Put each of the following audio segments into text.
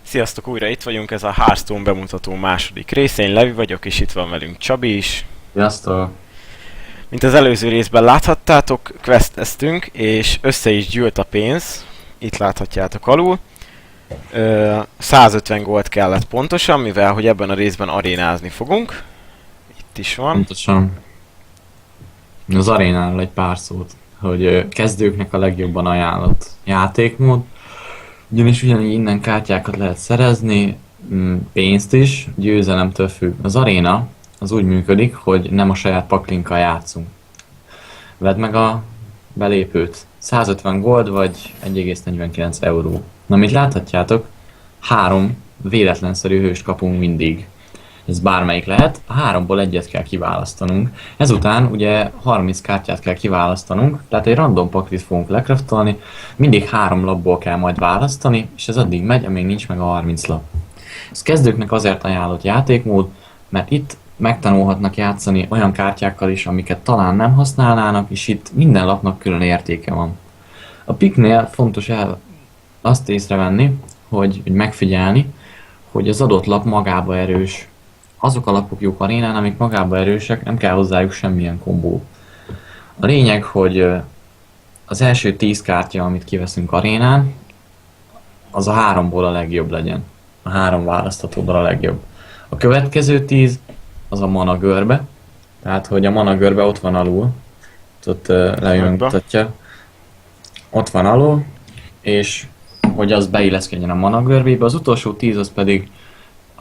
Sziasztok, újra itt vagyunk, ez a Hearthstone bemutató második része. Én Levi vagyok, és itt van velünk Csabi is. Sziasztok! Mint az előző részben láthattátok, questeztünk, és össze is gyűlt a pénz. Itt láthatjátok alul. 150 gold kellett pontosan, mivel hogy ebben a részben arénázni fogunk. Itt is van. Pontosan. Az arénáról egy pár szót, hogy kezdőknek a legjobban ajánlott játékmód. Ugyanis ugyanígy innen kártyákat lehet szerezni, pénzt is, győzelemtől függ. Az aréna az úgy működik, hogy nem a saját paklinkkal játszunk. Vedd meg a belépőt. 150 gold vagy 1,49 euró. Na, mint láthatjátok, 3 véletlenszerű hőst kapunk mindig. Ez bármelyik lehet, a 3-ból egyet kell kiválasztanunk. Ezután ugye 30 kártyát kell kiválasztanunk, tehát egy random paklit fogunk lecraftolni, mindig 3 lapból kell majd választani, és ez addig megy, amíg nincs meg a 30 lap. Ez kezdőknek azért ajánlott játékmód, mert itt megtanulhatnak játszani olyan kártyákkal is, amiket talán nem használnának, és itt minden lapnak külön értéke van. A picknél fontos azt észrevenni, hogy megfigyelni, hogy az adott lap magába erős. Azok a lapok jók arénán, amik magába erősek, nem kell hozzájuk semmilyen kombó. A lényeg, hogy az első 10 kártya, amit kiveszünk arénán, az a 3-ból a legjobb legyen. A 3 választhatóból a legjobb. A következő 10 az a mana görbe. Tehát, hogy a mana görbe ott van alul. Ott lemutatja. Ott van alul, és hogy az beilleszkedjen a mana görbébe. Az utolsó 10 az pedig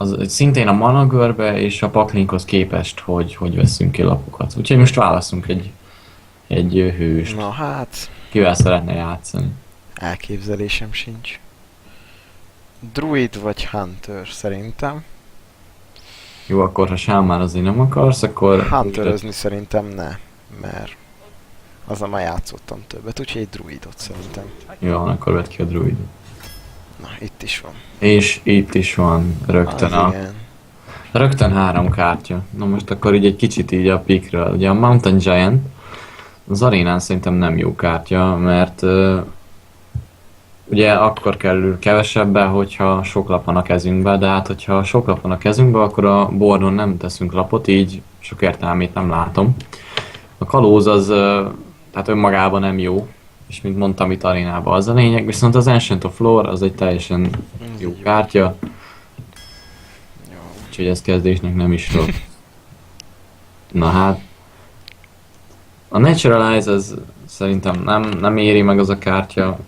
az szintén a mana görbe és a paklinkhoz képest, hogy veszünk ki lapokat. Úgyhogy most válaszunk egy hőst. Na hát, Kivel szeretne játszani? elképzelésem sincs. Druid vagy Hunter szerintem. Jó, akkor ha Sámán azért nem akarsz, akkor... Hunterözni szerintem ne, mert azzal már játszottam többet, úgyhogy egy druidot szerintem. Jó, akkor vedd ki a druidot. Na, itt is van. És itt is van rögtön Az igen. rögtön 3 kártya. Na most akkor így egy kicsit így a pickről. Ugye a Mountain Giant az arénán szerintem nem jó kártya, mert ugye akkor kerül kevesebbe, hogyha sok lap van a kezünkbe, de hát hogyha sok lap van a kezünkbe, akkor a boardon nem teszünk lapot, így sok értelmét nem látom. A kalóz az tehát önmagában nem jó, és mint mondtam, itt arénában az a lényeg, viszont az Ancient of Lore az egy teljesen jó kártya, Jó. úgyhogy ez kezdésnek nem is rossz. Na hát, a Naturalize az szerintem nem éri meg az a kártya,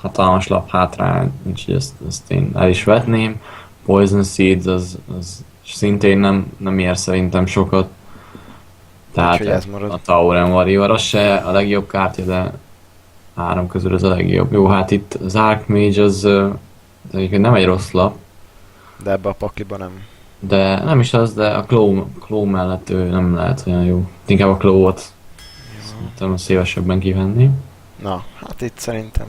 hatalmas lap hátrány, úgyhogy ezt én el is vetném. Poison Seeds az szintén nem ér szerintem sokat. Tehát Úgyhogy ez marad. a Tauren Warrior az se a legjobb kártya, de 3 közül az a legjobb. Jó, hát itt az Archmage az egyébként nem egy rossz lap, De ebbe a pakliba nem. de nem is az, de a Claw mellett ő nem lehet olyan jó. Inkább a Claw-ot szerintem szívesebben kivenni. Na, hát itt szerintem.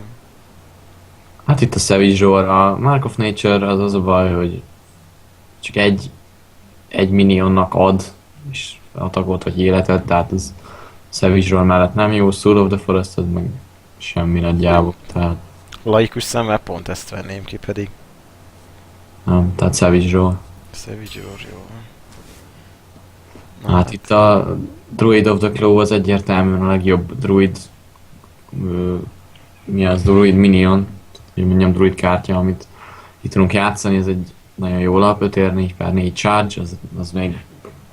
Hát itt a Savage Roar, a Mark of Nature az a baj, hogy csak egy minionnak ad, és attackot vagy életet, tehát az Savage Roar mellett nem jó, Soul of the Forest az meg semmi nagyjából, tehát Laikus szemmel pont ezt venném ki pedig. nem, tehát Savage Roar. Savage Roar, jó. Na, Hát itt a Druid of the Claw az egyértelműen a legjobb druid, mi az, druid minion, hogy mondjam, druid kártya, amit itt tudunk játszani, ez egy nagyon jó lap, 5 ér 4/4 charge, az még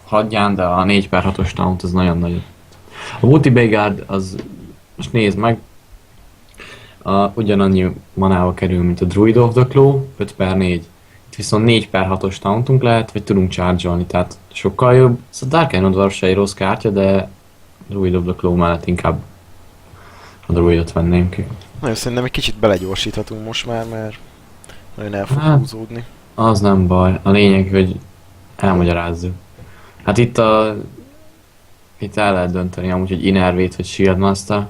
hagyján, de a 4/6-os taunt az nagyon nagy. A Wooty Bagard az, most nézd meg, ugyanannyi manába kerül, mint a Druid of the Claw, 5/4. Itt viszont 4/6-os tauntunk lehet, vagy tudunk charge-olni, tehát sokkal jobb. Szóval Dark Iron Dwarf se egy rossz kártya, de Druid of the Claw mellett inkább a Druidot venném ki. nagyon szerintem egy kicsit belegyorsíthatunk most már, mert nagyon el fog Hát. húzódni. Az nem baj, a lényeg, hogy elmagyarázzuk. Hát itt el lehet dönteni amúgy, hogy Innervate vagy Shieldmaster.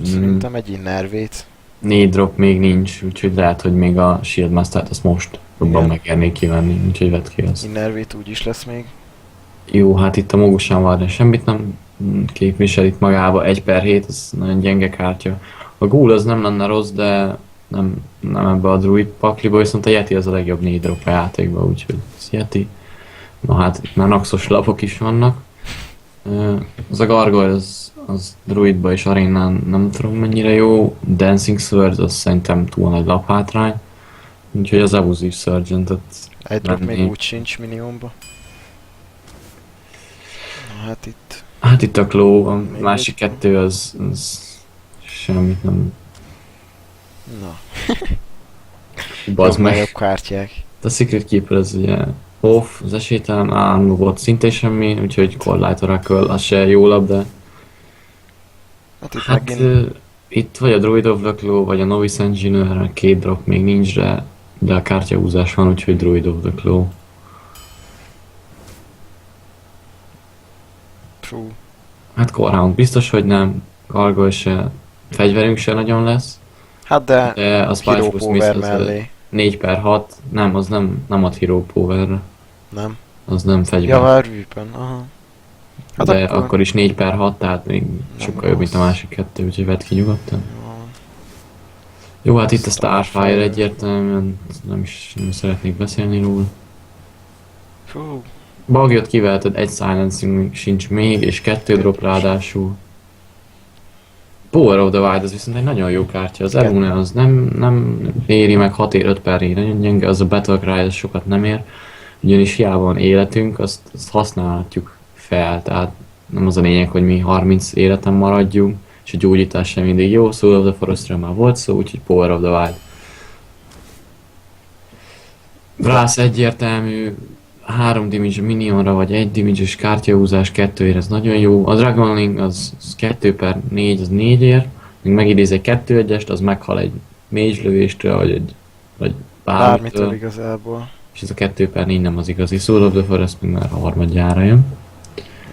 Szerintem egy innervét. 4 drop még nincs, úgyhogy lehet, hogy még a Shieldmastert azt most jobban Igen. megérnék kivenni, úgyhogy vedd ki azt. Innervét úgy is lesz még. Jó, hát itt a Mogusan Warden semmit nem képvisel itt magába, 1/7, ez nagyon gyenge kártya. A Ghoul az nem lenne rossz, de nem ebbe a druid pakliba, viszont a Yeti az a legjobb 4 drop a játékban, úgyhogy ez Yeti. Na hát itt már naxos lapok is vannak. Az a Gargoyle az druidba és arénán nem tudom mennyire jó, Dancing Sword az szerintem túl nagy laphátrány. Úgyhogy az Abusive Surgeon-t Egy drop még venni. úgy sincs minionba. Na hát itt... Hát itt a Claw, a Még másik egy. kettő az semmit nem Na, bazd jobb, meg. jobb kártyák. A Secret Keeper az ugye off, az esélytelen, Armor volt szintén semmi, úgyhogy Core Light Oracle az se jó lap, de Hát itt hát megint... itt vagy a Druid of the Claw, vagy a Novice Engineer, 2 drop még nincs, de a kártyahúzás van, úgyhogy Druid of the Claw. Fú, Hát Core Hound biztos, hogy nem, Gargoyle se, fegyverünk se nagyon lesz, hát de... de a Hero Spiteful Smith Power az mellé. 4/6, nem, az nem ad Hero Power-re, Nem. az nem fegyver. Ja, már Rüpen, aha. Hát De akkor is 4/6, tehát még sokkal jobb, mint a rossz. másik kettő, úgyhogy vedd ki nyugodtan. Jó. Jó, hát itt a Starfire. Starfire egyértelműen, nem szeretnék beszélni róla. Fú, Bagyot kiveheted, egy silencing sincs még, és 2 drop ráadásul. Power of the Wild, az viszont egy nagyon jó kártya, az Elune az nem éri meg 6 ér 5 per ér, nagyon gyenge, az a Battle Cry, az sokat nem ér. Ugyanis hiába van életünk, azt használhatjuk fel, tehát nem az a lényeg, hogy mi 30 életen maradjunk, és a gyógyítás sem mindig jó, Soul of the Forestről már volt szó, úgyhogy Power of the Wild. Brass egyértelmű, 3 damage a minionra, vagy 1 damage-es kártyahúzás 2 ez nagyon jó. A Dragonling az 2/4, az 4 ér, még megidéz egy 2/1-est, az meghal egy mage lövéstől, vagy bármitől bármitől. igazából. És ez a 2/4 nem az igazi. Soul of the Forest még már a harmadjára jön.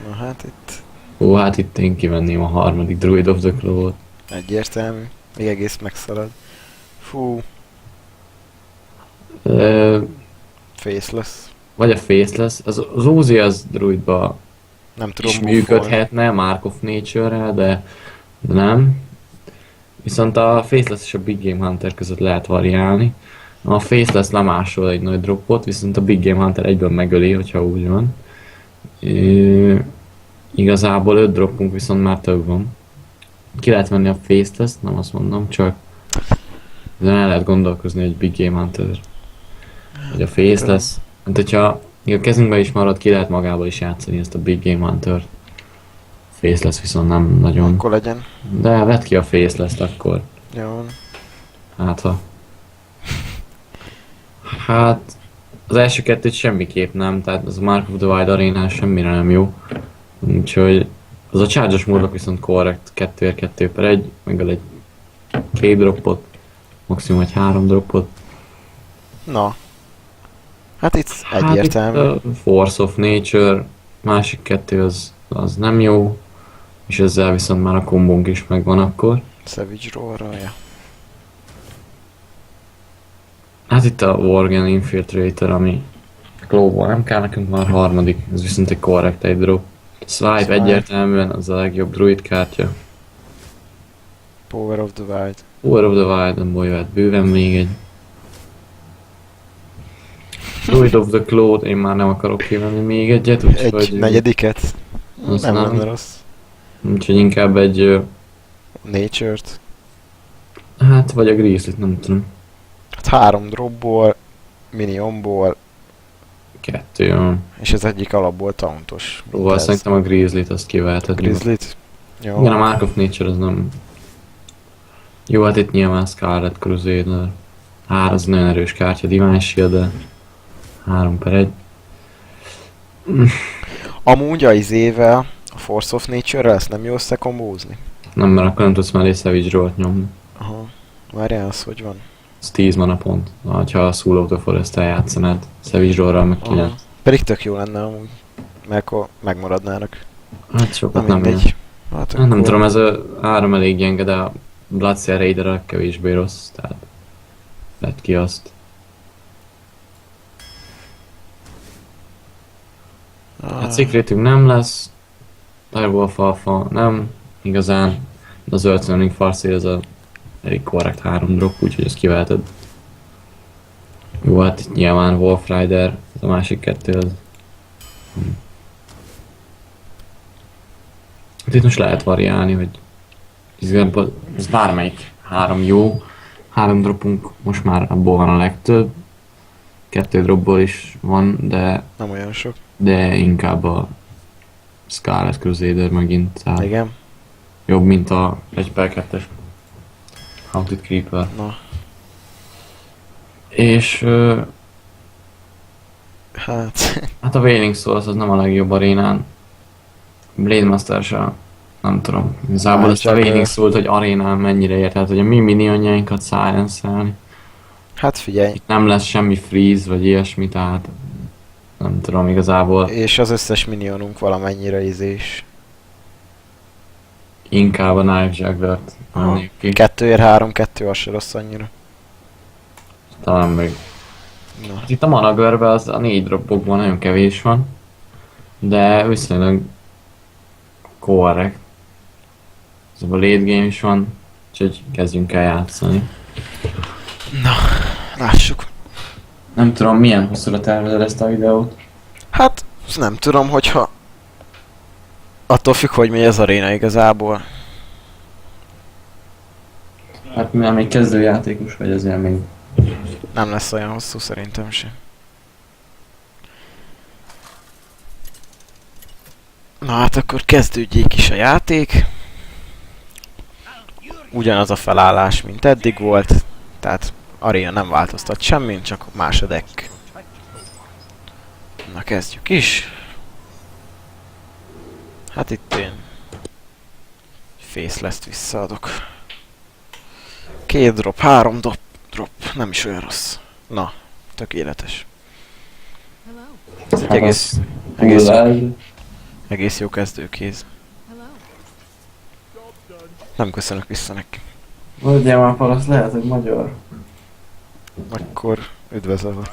Na hát itt Ó, hát itt én kivenném a harmadik Druid of the Claw-t. egyértelmű. Még egész megszalad. Fú, faceless. Vagy a Faceless. Az Uzi az Druidba Nem tudom is buffolni. működhetne, Mark of Nature-rel, de nem. Viszont a Faceless és a Big Game Hunter között lehet variálni. A Faceless lemásol egy nagy dropot, viszont a Big Game Hunter egyből megöli, hogyha úgy van. Igazából 5 dropunk viszont már több van. Ki lehet venni a Faceless, nem azt mondom, csak de el lehet gondolkozni, hogy Big Game Hunter vagy a Faceless. Hát hogyha a kezünkben is marad, ki lehet magából is játszani ezt a Big Game Hunter. Faceless viszont nem nagyon. Akkor legyen. De vedd ki a Faceless-t akkor. Jó. Hát ha. Hát az első kettőt semmiképp nem, tehát az a Mark of the Wild arénán semmire nem jó. Úgyhogy az a charge-os módok viszont korrekt, 2/2/1, megöl egy 2 dropot, maximum egy 3 dropot. Na. Hát itt Hát egyértelmű. itt a Force of Nature, másik kettő az nem jó, és ezzel viszont már a kombónk is megvan akkor. Savage Roar-ja. Hát itt a Worgen Infiltrator, ami Claw-ból nem kell, nekünk már harmadik, ez viszont egy korrekt egy drop. Swipe egyértelműen az a legjobb druid kártya. Power of the Wild. Power of the Wild-on jöhet bőven még egy. Druid of the Claw-t én már nem akarok kivenni még egyet, Egy úgyhogy... negyediket. az Nem nem. lenne rossz. Úgyhogy inkább egy... Nature-t. Hát, vagy a Grizzly-t, nem tudom. Hát 3 dropból, minionból, 2, jó. és az egyik alapból tauntos. Szóval Ez. szerintem a Grizzly-t azt kiveheted. Grizzlyt. Jó. Igen, a Mark of Nature az nem... Jó, hát itt nyilván Scarlet Crusader. Az nagyon erős kártya, Divine Shield, de 3/1. Amúgy a izével, a Force of Nature-rel ezt nem jó összekombózni? Nem, mert akkor nem tudsz mellé Savage Roll-t nyomni. Aha. Várjál, az hogy van? Ez 10 mana pont, ha a Soul of the Forest-tel játszanád. Savage Roll-ral meg 9. Aha. Pedig tök jó lenne amúgy. Mert akkor megmaradnának. Hát Na sokat nem ér. mindegy. Hát Hát nem akkor- tudom, ez a áram elég gyenge, de a Bloodseer Raider kevésbé rossz, tehát vedd ki azt. Hát Secretünk nem lesz, Direwolf Alpha nem, igazán, de az Earth Learning Farseer ez a elég korrekt 3 drop, úgyhogy ezt kiveheted. Jó, hát itt nyilván Wolf Rider, a másik kettő az... Hát itt most lehet variálni, hogy igazából ez bármelyik 3 jó. 3 dropunk most már abból van a legtöbb. 2 dropból is van, Nem olyan sok. de inkább a Scarlet Crusader megint. Tehát Igen. jobb, mint a 1/2-es Haunted Creeper. Na. És Hát... hát a Wailing Souls az nem a legjobb arénán. Blade Master se, nem tudom. Igazából Hát ezt a csak, Wailing Souls, hogy arénán mennyire ér, tehát hogy a mi minionjainkat silence-elni. Hát figyelj. Itt nem lesz semmi freeze vagy ilyesmi, tehát nem tudom igazából. És az összes minionunk valamennyire izés. Inkább a Knife Juggler-t mennék ki. 2x3, 2 az se rossz annyira. Talán még. Na. Itt a mana görbe az a 4 dropokban nagyon kevés van. De viszonylag korrekt. Szóval late game is van, úgyhogy kezdjünk el játszani. Lássuk. Nem tudom, milyen hosszúra tervezed ezt a videót. Hát, nem tudom, hogyha... Attól függ, hogy mi az aréna igazából. Hát mivel még kezdőjátékos vagy, ezért még... Nem lesz olyan hosszú szerintem sem. Na hát akkor kezdődjék is a játék. Ugyanaz a felállás, mint eddig volt. Tehát aréna nem változtat semmin, csak más a deck. Na kezdjük is. Hát itt én... Faceless-t visszaadok. 2 drop, 3 drop, nem is olyan rossz. Na, tökéletes. Ez egy egész jó kezdőkéz. Nem köszönök vissza neki. Mondjál már paraszt, lehet, hogy magyar. Akkor üdvözlök.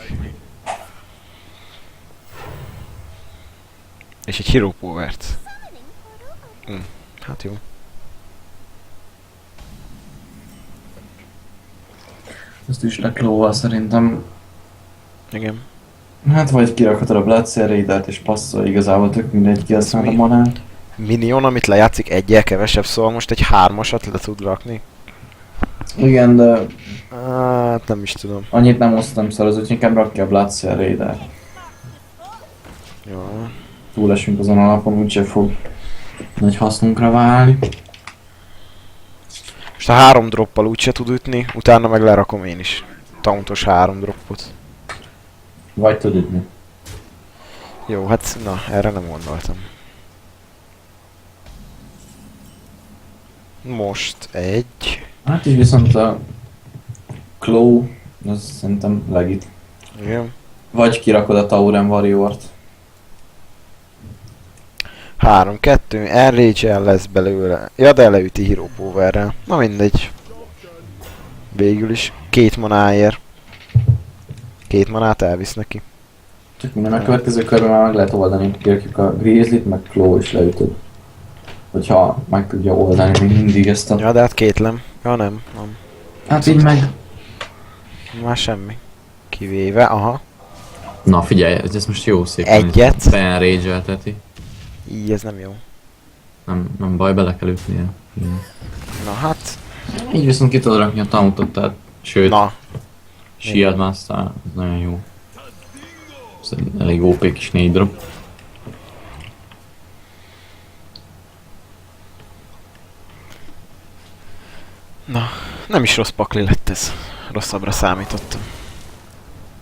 És egy Hero Power-t. Hát jó. Ezt is leklóval szerintem. Igen. Hát vagy kirakhatod a Bloodseer Raidert és passzol, igazából tök mindegy kihasznál a manát. Minion, amit lejátszik egyel kevesebb, szóval most egy 3-asat le tud rakni. Igen, de Hát nem is tudom. annyit nem osztam szar, az úgyhogy inkább rakja a Bloodseer Raidert. Jó. Túlesünk azon a napon, úgyse fog nagy hasznunkra válni. Most a 3 droppal úgyse tud ütni, utána meg lerakom én is. Tauntos 3 droppot. Vagy tud ütni. Jó, hát na, erre nem gondoltam. Most egy... Hát is viszont a Claw, az szerintem legit. Igen. Vagy kirakod a Tauren Warrior-t. 3-2, Enrage-el lesz belőle. Ja, de leüti Hero Power-rel. Na mindegy. Végül is 2 manáért. 2 manát elvisz neki. Csak minden a következő körben már meg lehet oldani, kirakjuk a Grizzly-t, meg Claw is leütöd. Hogyha meg tudja oldani még mindig ezt a... Ja, de hát kétlem. Ja, nem. Hát így meg... Már semmi. Kivéve, aha. Na figyelj, ez most jó szépen. Egyet. Rage-elteti. Így ez nem jó. Nem baj, bele kell ütnie. Na hát. Így viszont ki tudod rakni a tauntot, tehát... Sőt, Na. Shield Master, ez nagyon jó. Ez egy elég OP kis 4 drop. Na. Nem is rossz pakli lett ez. Rosszabbra számítottam.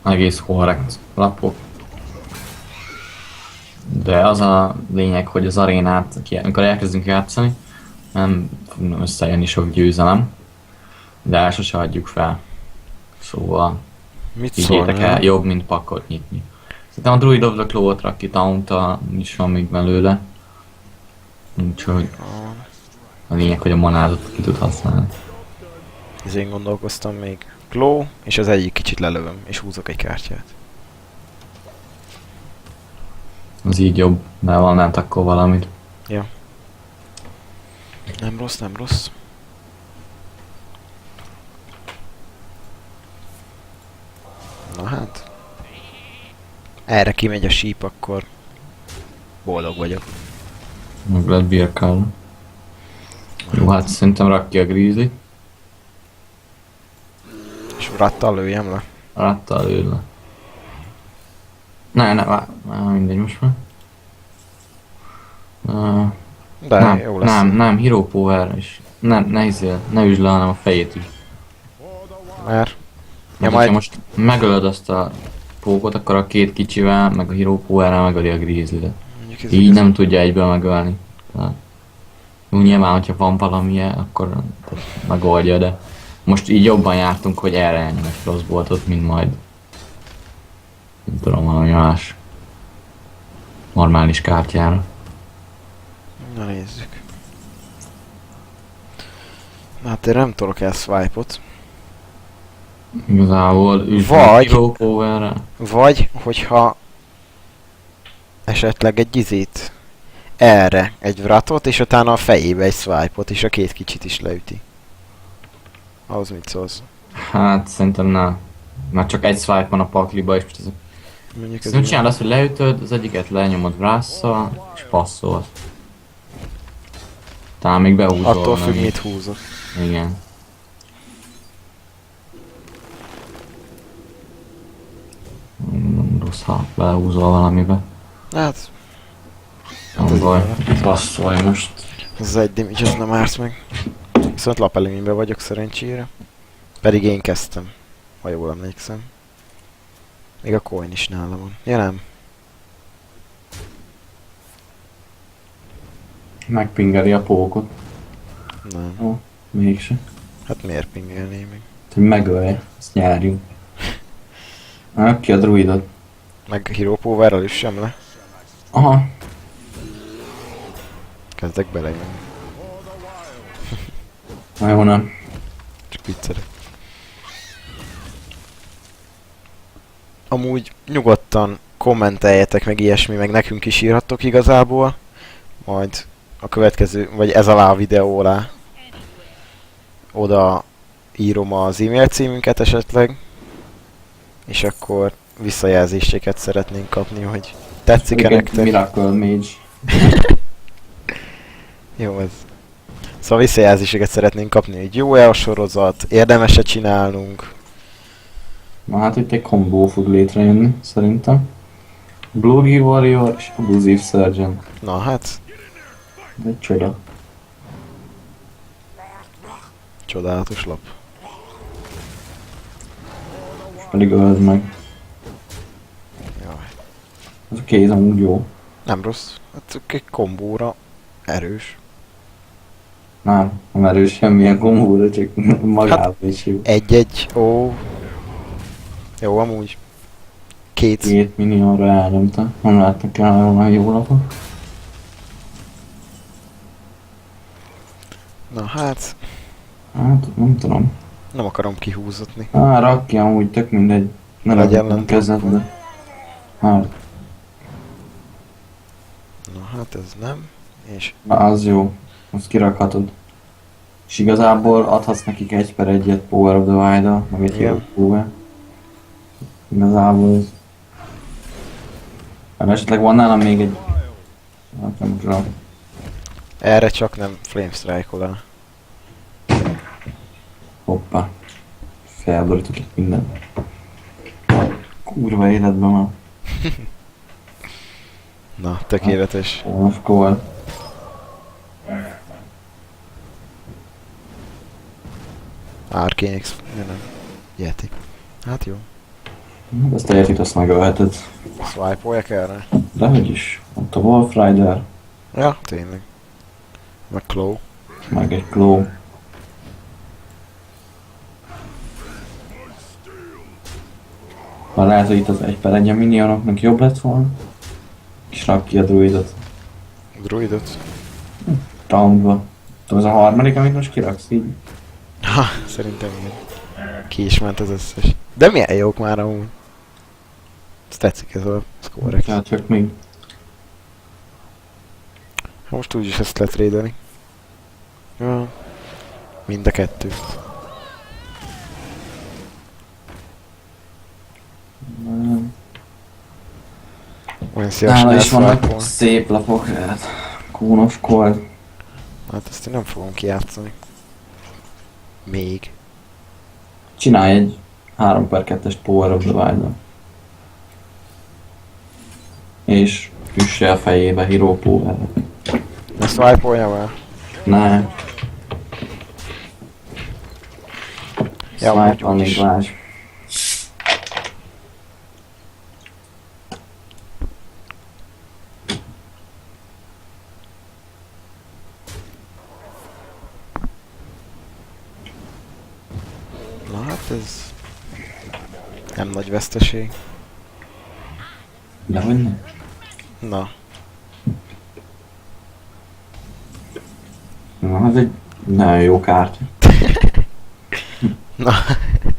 Egész korrekt lapok. De az a lényeg, hogy az arénát, amikor elkezdünk játszani, nem fognak összejönni sok győzelem, de sose adjuk fel. Szóval Mit higgyétek el, szólnál? jobb, mint pakkot nyitni. Szerintem a Druid of the Claw-ot rak ki Taunta, is van még belőle. Úgyhogy a lényeg, hogy a manádot ki tud használni. Ez én gondolkoztam még. Claw, és az egyik kicsit lelövöm, és húzok egy kártyát. Az így jobb, mert van lent akkor valamit. Nem rossz, nem rossz. hát... Erre kimegy a síp, akkor... Boldog vagyok. Meg lett birkál. Jó, hát szerintem rak ki a Grizzly. És rattal lőjem le. Rattal lőd le. Mindegy most már. De jó lesz. Nem, Hero Power is. Ne üsd le, hanem a fejét is. Mert... Mert majd- ha most megölöd azt a pókot, akkor a két kicsivel, meg a Hero Power-rel megöli a Grizzly-t. Mondjuk ez Így igaz. nem tudja egyből megölni. Tehát, jó, nyilván, hogyha van valamilyen, akkor megoldja, de most így jobban jártunk, hogy erre ennyi egy frostboltot, mint majd nem tudom, valami más normális kártyára. Na nézzük. Na hát én nem tolok el swipe-ot. Igazából üsd Vagy- Hero Power-rel. Vagy, hogyha... Esetleg egy izét... Erre egy vratot, és utána a fejébe egy swipe-ot, és a két kicsit is leüti. Ahhoz mit szólsz? Hát szerintem nem. Már csak egy swipe van a pakliba, és most ez Mondjuk ez Szerintem csinálod azt, hogy leütöd, az egyiket lenyomod Wrasszal, és passzolsz. Talán még behúzol. attól függ, valamit. mit húzok. Igen. Nem rossz, ha belehúzol valamibe. Hát, Nem baj. Passzolj most. az egy damage, az nem ársz meg. Viszont lapelőnyben vagyok szerencsére. Pedig én kezdtem, ha jól emlékszem. Még a coin is nála van. Ja nem. Megpingeli a pókot. Nem. Mégse. Hát miért pingelné még? Hogy megölje, azt nyárjunk. Ki a druidot. Meg Hero Power-rel üssem le. Aha. Kezdek belejönni. Na jó, nem. Csak viccelek. Amúgy nyugodtan kommenteljetek meg ilyesmi, meg nekünk is írhattok igazából. Majd a következő, vagy ez alá a videó alá. Oda írom az e-mail címünket esetleg. És akkor visszajelzéseket szeretnénk kapni, hogy tetszik-e nektek. Miracle Mage. Jó ez. Szóval visszajelzéseket szeretnénk kapni, hogy jó-e a sorozat, érdemes-e csinálnunk. Na hát itt egy kombó fog létrejönni, szerintem. Bloody Warrior és Abusive Surgeon. Na hát, Ez egy csoda. csodálatos lap. És pedig öld meg. Jaj. Ez a kéz amúgy jó. Nem rossz. Hát egy kombóra erős. Nem erős semmilyen kombóra, csak magában is jó. Egy-egy, ó. Jó, amúgy. Két. 2 millióra elnyomta. Nem láttak el volna jó lapot. Na hát, Hát nem tudom. nem akarom kihúzatni. Rak ki amúgy, tök mindegy. Ne Legyen legyen lent. kezedbe. Hát, Na hát ez nem. És az jó. Azt kirakhatod. És igazából adhatsz nekik 1/1 Power of the Wild-a, meg egy Igen. Hero Power. Igazából ez... Hát esetleg van nálam még egy... Hát nem tudom. erre csak nem Flame Strike-olá. Hoppá. Felborítok itt mindent. Kurva életben már. Na, tökéletes. Of course. Arcane nem. Yeti. Hát jó. Ezt a Yetit azt megölheted. Swipe-oljak erre? Dehogy is. Ott a Wolf Rider, Ja, tényleg. Meg Claw. meg egy Claw. Már lehet, hogy itt az 1/1 a minionoknak jobb lett volna. És rak ki a druidot. Druidot. Roundba. Tudom, ez a harmadik, amit most kiraksz így. Ha, szerintem igen. Ki is ment az összes. De milyen jók már amúgy. Ez tetszik ez a score. Hát csak még. Most úgyis ezt lehet raidolni. Ja. Mind a kettő. Olyan szívesen Nála is vannak elszvájpolni. szép lapok, hát Kónos Cold. Hát ezt én nem fogom kijátszani. Még. Csinálj egy 3/2-es Power of the wild. És üsse a fejébe Hero Power-et. Ezt swipe-oljam el? Ne. Ja, Swipe úgy is. Niklás. Na hát ez... Nem nagy veszteség. Dehogy nem. Na. Na, ez egy nagyon jó kártya. Na.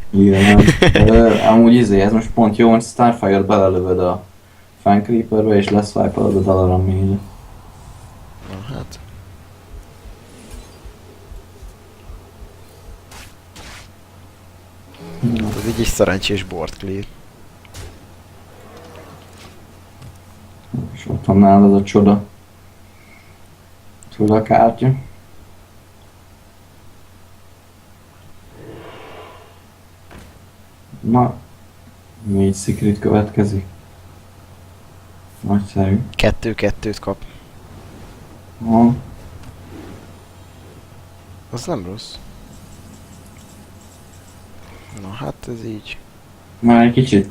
Igen. Amúgy ez most pont jó, hogy Starfire-t belelövöd a Fan Creeper-be és leszwipe-olod a Dalaran ménye. Na hát. Ez így is szerencsés board clear. És ott van nálad a csoda kártya. Na, 4 secret következik. Nagyszerű. 2-2-t kap. Ha, Az nem rossz. Na hát ez így. már egy kicsit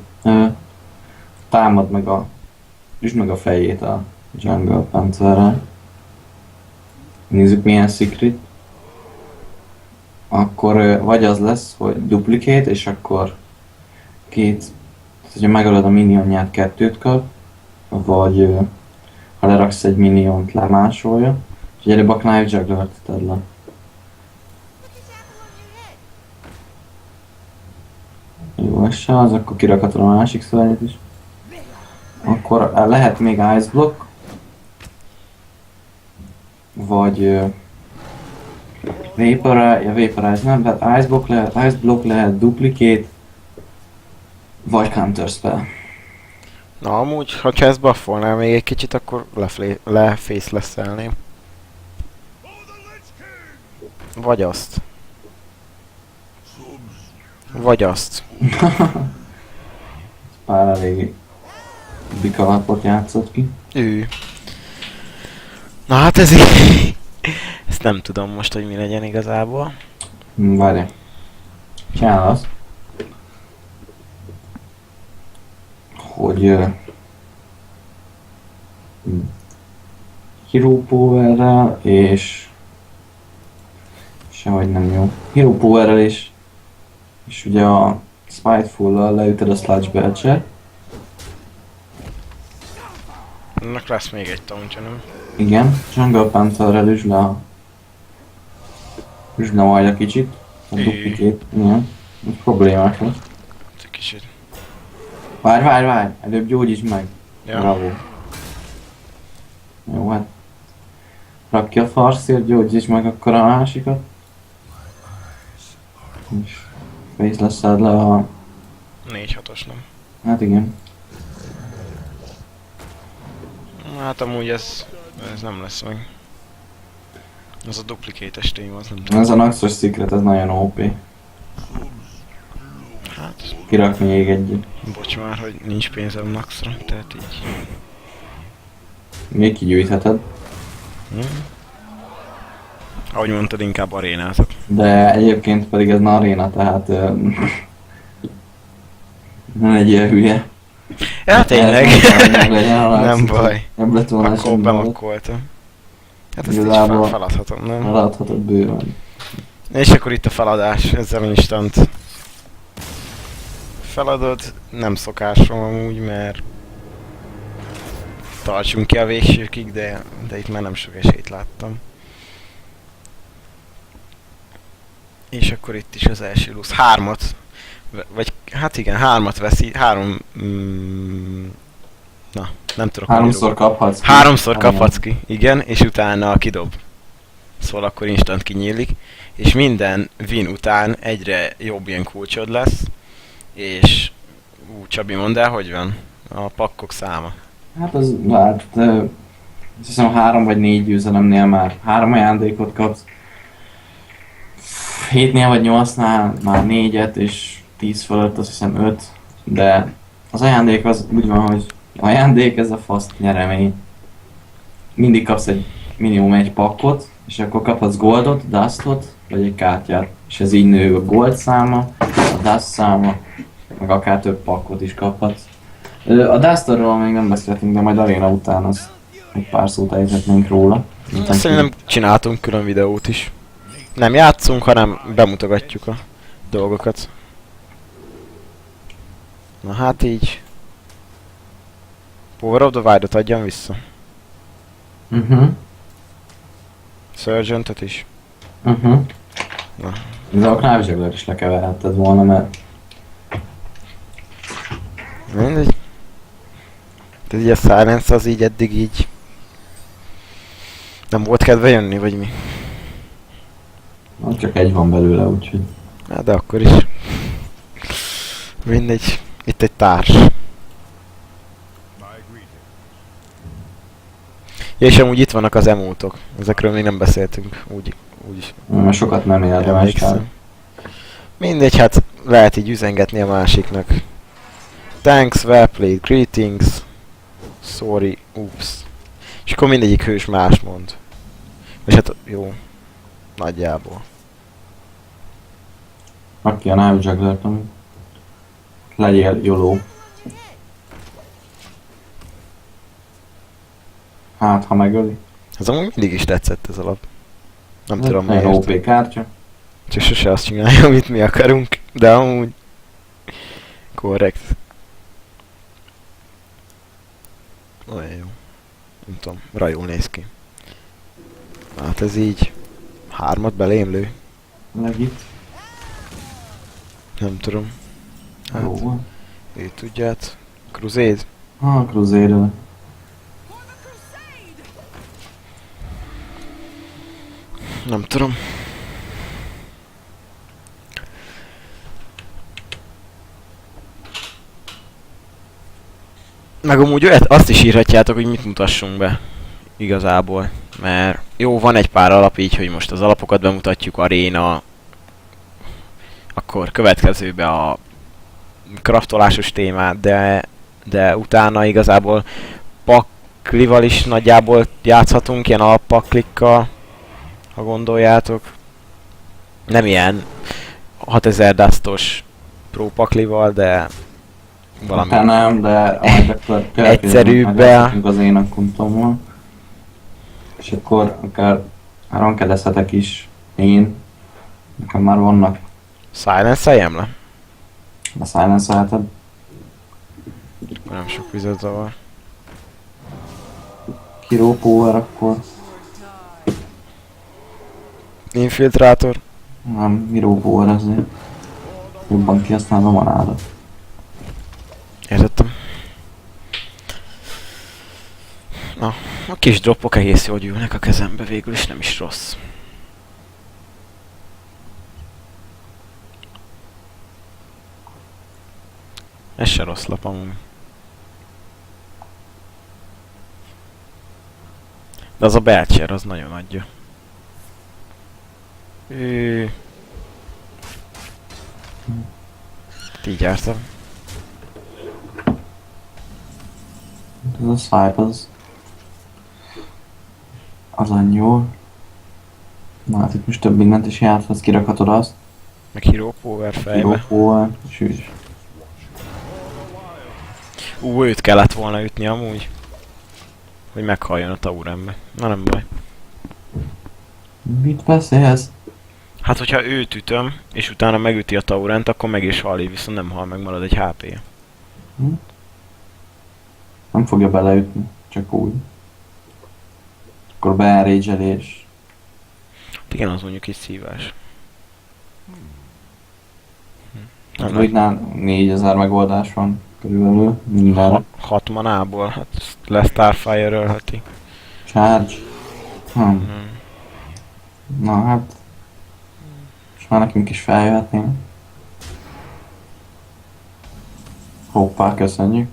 támad meg üsd meg a fejét a Jungle Pantherrel. Nézzük milyen secret. Akkor vagy az lesz, hogy duplicate, és akkor hogyha megölöd a minionját 2-t kap, vagy ha leraksz egy miniont lemásolja, és előbb a Knife Jugglert tedd le. Jó, ez se az, akkor kirakhatod a másik szörnyet is. Akkor lehet még Ice Block, vagy Vaporize nem, tehát Ice Block lehet Duplicate, vagy Counter Spell. Na amúgy, ha ezt buffolnál még egy kicsit, akkor leface leszelném. Vagy azt. Vagy azt. Pár elég bikalapot játszott ki. Ő. Na hát ez így... Ezt nem tudom most, hogy mi legyen igazából. Várj. Csinál azt. Hogy... Hero Power-rel és... Sehogy nem jó. Hero Power-rel és ugye a Spiteful-lal leütöd a Sludge Belcher. Ennek lesz még egy tauntja, nem? Igen, Jungle Pantherrel üsd le majd a kicsit. A duplicate, igen. Ez problémás lesz. Egy kicsit. Várj, előbb gyógyíts meg. Ja. Bravo. Jó, hát. Rak ki a farszért, gyógyíts meg akkor a másikat. És face leszed le a... 4-6-os, nem? Hát igen. Hát amúgy ez nem lesz meg. Az a duplicate-es téma, az nem tudom. Ez a Naxos Secret, ez nagyon OP. Hát, Kirak még egyet. bocs már, hogy nincs pénzem Naxra, tehát így. Még kigyűjtheted. Ahogy mondtad, inkább arénázok. De egyébként pedig ez már aréna, tehát... nem egy ilyen hülye. Ja, tényleg. Nem Nem baj. Nem lett volna Akkor semmi baj. bemakkoltam. Hát ezt így Igazából- feladhatom, nem? Eladhatod bőven. És akkor itt a feladás, ezzel instant. Feladod, nem szokásom amúgy, mert tartsunk ki a végsőkig, de itt már nem sok esélyt láttam. És akkor itt is az első lusz. 3-at. Vagy hát igen, 3-at veszi. 3... na, nem tudok. Háromszor kaphatsz ki. 3-szor kaphatsz ki, igen, és utána kidob. Szóval akkor instant kinyílik. És minden win után egyre jobb ilyen kulcsod lesz. És... Csabi, mondd el, hogy van? A pakkok száma. Hát az, hát, azt hiszem 3 vagy 4 győzelemnél már 3 ajándékot kapsz. 7-nél vagy 8-nál már 4-et, és 10 fölött azt hiszem 5. De az ajándék az úgy van, hogy ajándék, ez a faszt nyeremény. Mindig kapsz egy minimum egy pakkot, és akkor kaphatsz goldot, dustot, vagy egy kártyát. És ez így nő a gold száma, a dust száma, meg akár több pakkot is kaphatsz. A Dustorról még nem beszéltünk, de majd aréna után az egy pár szót ejthetnénk róla. Szerintem csináltunk külön videót is. Nem játszunk, hanem bemutogatjuk a dolgokat. Na hát így. Power of the Wild-ot adjam vissza. Surgeontot is. Na. De a Knife Juggler is lekeverhetted volna, mert Mindegy. Tehát így a Silence az így eddig így... Nem volt kedve jönni, vagy mi? csak egy van belőle, úgyhogy... Hát de akkor is. Mindegy. Itt egy társ. Ja, és amúgy itt vannak az emótok. Ezekről még nem beszéltünk. Úgy Mert sokat nem érdemes. emlékszem. Mindegy, hát lehet így üzengetni a másiknak. Thanks, well played, greetings. Sorry, oops. És akkor mindegyik hős más mond. És hát jó. Nagyjából. Aki a Knife Juggler-t, amúgy. Legyél YOLO. Hát, ha megöli. Ez amúgy mindig is tetszett ez a lap. Nem tudom Nagyon miért. OP kártya. Csak sose azt csinálja, amit mi akarunk. De amúgy... Korrekt. Olyan jó. Nem tudom, rajul néz ki. Hát ez így... 3-at belém lő. Legit. Nem tudom. Hát, Jó van. ő tudját. Crusade? Crusader. Nem tudom. Meg amúgy olyat, azt is írhatjátok, hogy mit mutassunk be. Igazából. Mert jó, van egy pár alap így, hogy most az alapokat bemutatjuk, aréna. Akkor következőbe a craftolásos témát, de utána igazából paklival is nagyjából játszhatunk, ilyen alappaklikkal, ha gondoljátok. Nem ilyen 6000 dustos pro paklival, de valami Hát nem, de majd akkor egyszerűbbel. az én akkuntommal. És akkor akár rankedezhetek is én. Nekem már vannak. Silence-eljem le? A silence-elheted. Nem sok vizet zavar. Hero Power akkor. Infiltrátor. Nem, Hero Power azért. Jobban kihasználom a manádat. Értettem. Na, a kis droppok egész jól gyűlnek a kezembe, végül is nem is rossz. Ez se rossz lap amúgy. De az a Belcher, az nagyon adja. Így jártam. Ez a swipe az annyi jó. Na hát itt most több mindent is játszhatsz, kirakhatod azt. Meg Hero Power Hero fejbe. Power, sűs. Őt kellett volna ütni amúgy. Hogy meghalljon a Taurembe. Na nem baj. Mit beszélsz? Hát hogyha őt ütöm, és utána megüti a Taurent, akkor meg is hal, viszont nem hal meg, marad egy HP-je. Nem fogja beleütni, csak úgy. Akkor beelrégyelés. Igen, az mondjuk is szívás. Hát Druidnál 4000 megoldás van körülbelül mindenre. 6 manából, hát ezt le Starfire-ölheti. Charge. Na hát. És már nekünk is feljöhetné. Hoppá, köszönjük.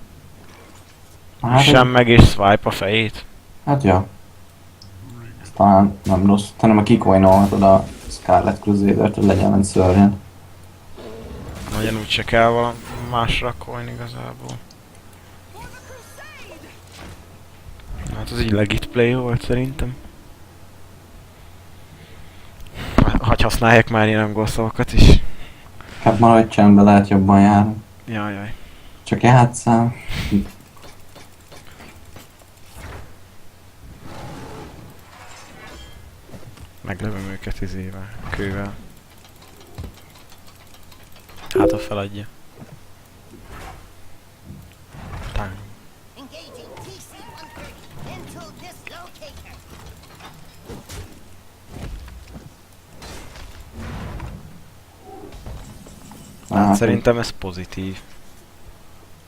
Hát, Sem meg és swipe a fejét. hát ja. Ez talán nem rossz. Te nem a kikoinolhatod a Scarlet Crusader-t, hogy legyen egy szörnyen. Nagyon úgyse kell valami másra coin igazából. Hát az egy legit play volt szerintem. Hagy használják már ilyen angol szavakat is. Hát maradj csendben, lehet jobban járni. Jajjaj. Csak játsszál. Meglövöm őket izével, kővel. Hát ha feladja. Tán. Engaging TC-130 into dislocator. Hát szerintem ez pozitív.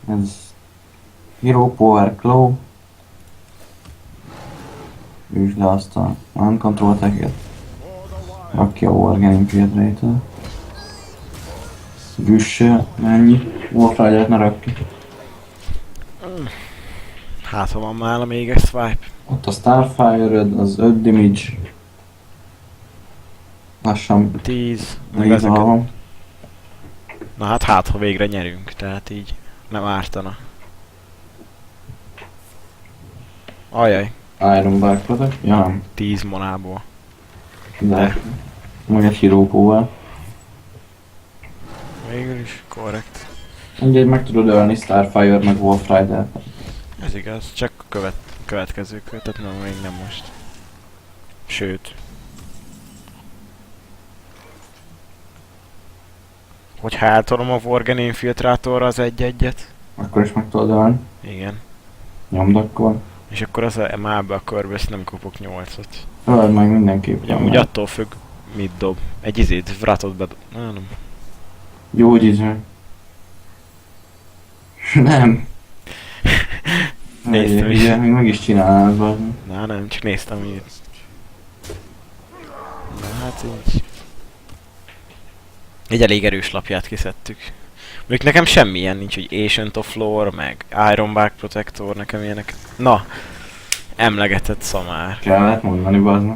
Ez Hero Power Claw. Üsd le azt a uncontrol teket. Rak ki a Wargaming Field-től. Güsse, mennyi? Warframe-et ne rak ki. Hát ha van már még egy swipe. Ott a Starfire-öd, az 5 damage. Lassan 10. Meg még ezeket. van. Na hát ha végre nyerünk, tehát így nem ártana. Ajaj, Iron Bark Protect? Ja nem. 10 monából. De. Meg egy Hero Power. Végül is korrekt. Ugye meg tudod ölni Starfire meg Wolf Rider. Ez igaz, csak következőkről, tehát nem, még nem most. Sőt. Hogyha eltolom a Worgen infiltrátorra az egy-egyet. Akkor is meg tudod ölni. Igen. Nyomd akkor. És akkor az már be a körbe, ezt nem kapok 8-at. Öld meg mindenképp. Ugye úgy attól függ, mit dob. Egy izét, vratot bedob. Nem. Gyógyíts meg. Nem. Néztem is. Ugye, még meg is csinálnád vagy. Nem, csak néztem így. Na hát így. Egy elég erős lapját kiszedtük. Mondjuk nekem semmilyen nincs, hogy Ancient of Lore, meg Ironbark Protector, nekem ilyenek. Na! Emlegetett szamár. Kellett mondani, bazd.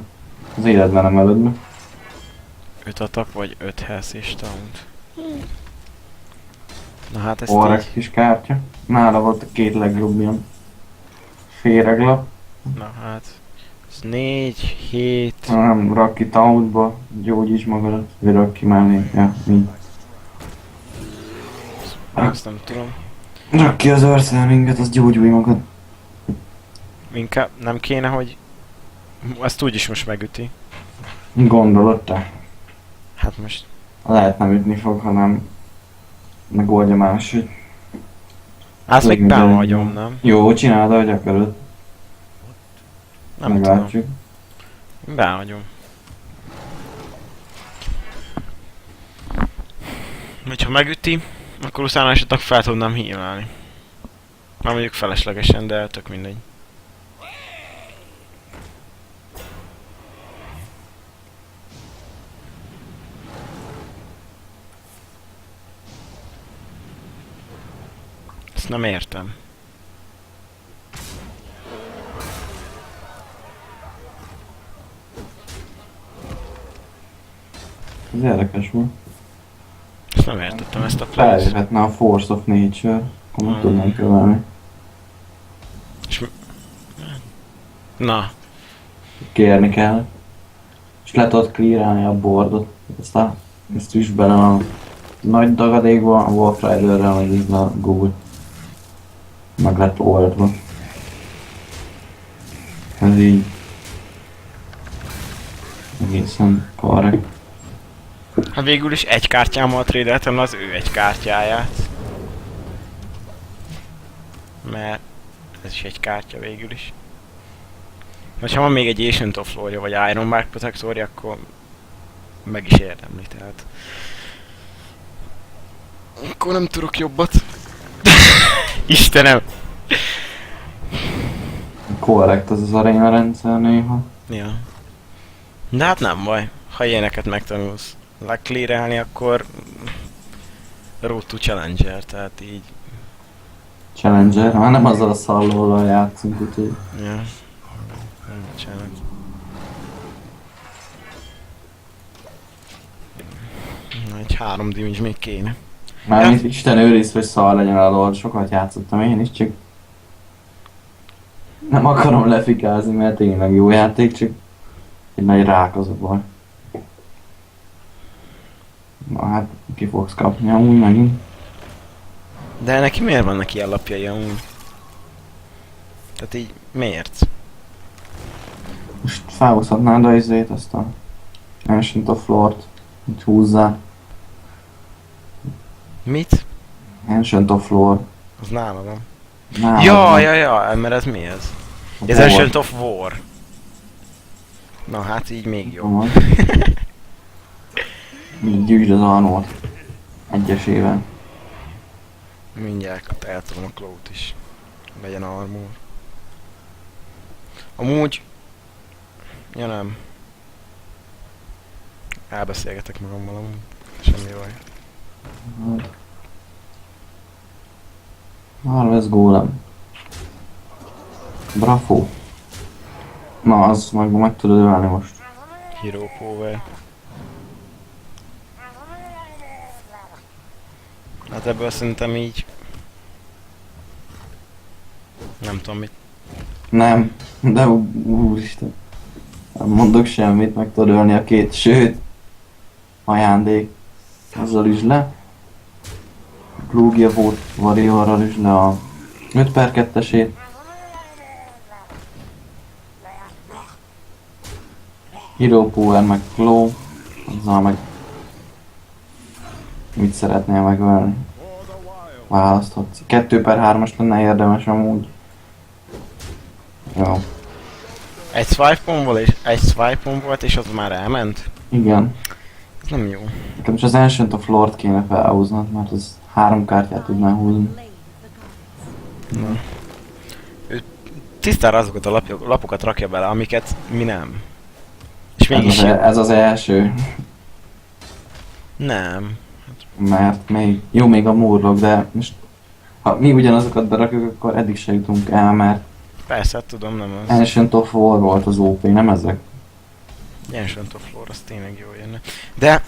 Az életben nem előd meg. 5 atak vagy 5 health és taunt. Na hát ezt Orrek így. kis kártya. Nála volt a két legjobb ilyen féreglap. Na hát. Ez 4, 7. Nem, rak ki tauntba, gyógyíts magadat. Vagy rak ki mellé. Ja, így. Azt nem tudom. Rak ki az Earthsendinget, az gyógyulj magad. Inkább nem kéne, hogy... Ezt úgyis most megüti. Gondolod te? Hát most... Lehet nem ütni fog, hanem megoldja máshogy. Azt még Legyen behagyom, egy- nem? Jó, csináld, ahogy akarod. Nem tudom. Meglátjuk. Behagyom. Hogyha megüti, akkor utána esetleg fel tudnám híválni. Már mondjuk feleslegesen, de tök mindegy. Ezt nem értem. Ez érdekes volt. Ezt nem értettem, ezt a play-t. Feljöhetne a Force of Nature, akkor meg Hmm. tudnánk követni. Na, Kérni kell. És le tudod clearálni a boardot. Ezt is bele a nagy dagadékba, a Wolf Rider-rel, meg így a Google. Meg lett oldva. Ez így egészen korrekt. hát végül is egy kártyámmal trédeltem az ő egy kártyáját. Mert ez is egy kártya végül is. Ha van még egy Ancient of Lore-ja, vagy Ironbark Protectorja, akkor meg is érdemli, tehát... Akkor nem tudok jobbat. Istenem! Korrekt az aréna rendszer néha. Ja. De hát nem baj. Ha ilyeneket megtanulsz leclearelni, akkor Road to Challenger, tehát így... Challenger, már nem azzal a szallóval játszunk, úgyhogy... Ja. Nem csinálok. Na, egy 3 damage még kéne. Mármint Isten őriz, hogy szar legyen a lord, sokat játszottam én is, csak... Nem akarom lefikázni, mert tényleg jó játék, csak... Egy nagy rák az a baj. Na hát, ki fogsz kapni amúgy megint. De neki miért vannak ilyen lapjai amúgy? Tehát így miért? Most felhúzhatnád a izét, azt a... Ancient of Lord. Itt húzzá. Mit? Ancient of Lord. Az nála van. Nálad Ja, van. ja, mert ez mi ez? A Ez War. Ancient of War. Na hát így még jobb. Van. Így gyűjtsd az armort. Egyesével. Mindjárt eltudom a Claw-t is. Legyen armor. Amúgy... Ja nem. Elbeszélgetek magammal amúgy. Semmi baj. Harvest Golem. Bravo. Na, az meg tudod ölni most. Hero Power. Hát ebből szerintem így... Nem tudom mit. Nem, de úristen. Nem mondok semmit, meg tudod ölni a két, sőt. Ajándék. Azzal is le. Plugia volt Warriorral is le a 5/2-esét. Hero Power meg Claw. Azzal meg... Mit szeretnél megölni? Választhatsz. 2/3-as lenne érdemes amúgy. Jó. Egy swipe-on volt és az már elment? Igen. Ez nem jó. Nekem is az Ancient of Lord kéne felhúznod, mert az 3 kártyát tudná húzni. Tisztára azokat a lapokat rakja bele, amiket mi nem. És Ez mégis az, ez az első. nem. Mert még... Jó, még a Murloc, de most... Ha mi ugyanazokat berakjuk, akkor eddig se jutunk el, mert Persze, hát tudom, nem az. Ancient of War volt az OP, nem ezek. Ancient of Lore, az tényleg jó jönne. De...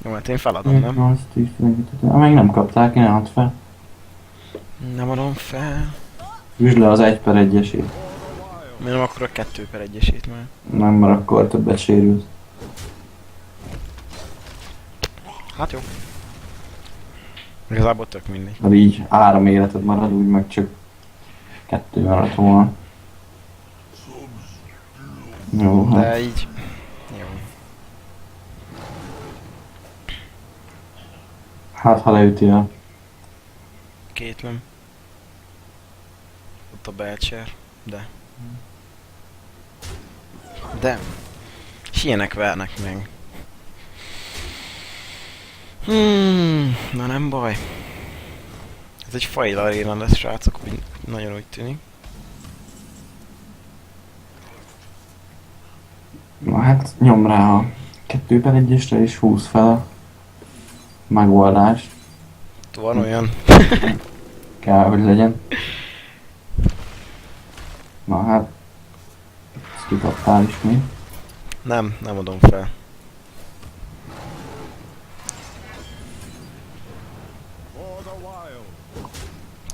Jó, hát én feladom, nem? 8, 10, 15, még nem kapták, én add fel. Nem adom fel. Üsd le az 1/1-esét. Miért nem akkor a 2/1-esét már? Nem, mert akkor többet sérült. Hát jó. Igazából tök mindegy. Mert így 3 életed marad, úgy meg csak 2 maradt volna. Jó, hát. De így... Jó. Hát ha leüti a... Caitlyn. Ott a Belcher. De. De. És ilyenek vernek meg. Na nem baj. Ez egy fail aréna lesz, srácok, úgy nagyon úgy tűnik. Na hát nyom rá a 2/1-esre és húz fel a megoldást. Van olyan. Kell, hogy legyen. Na hát... Ezt kikaptál is mi? Nem adom fel.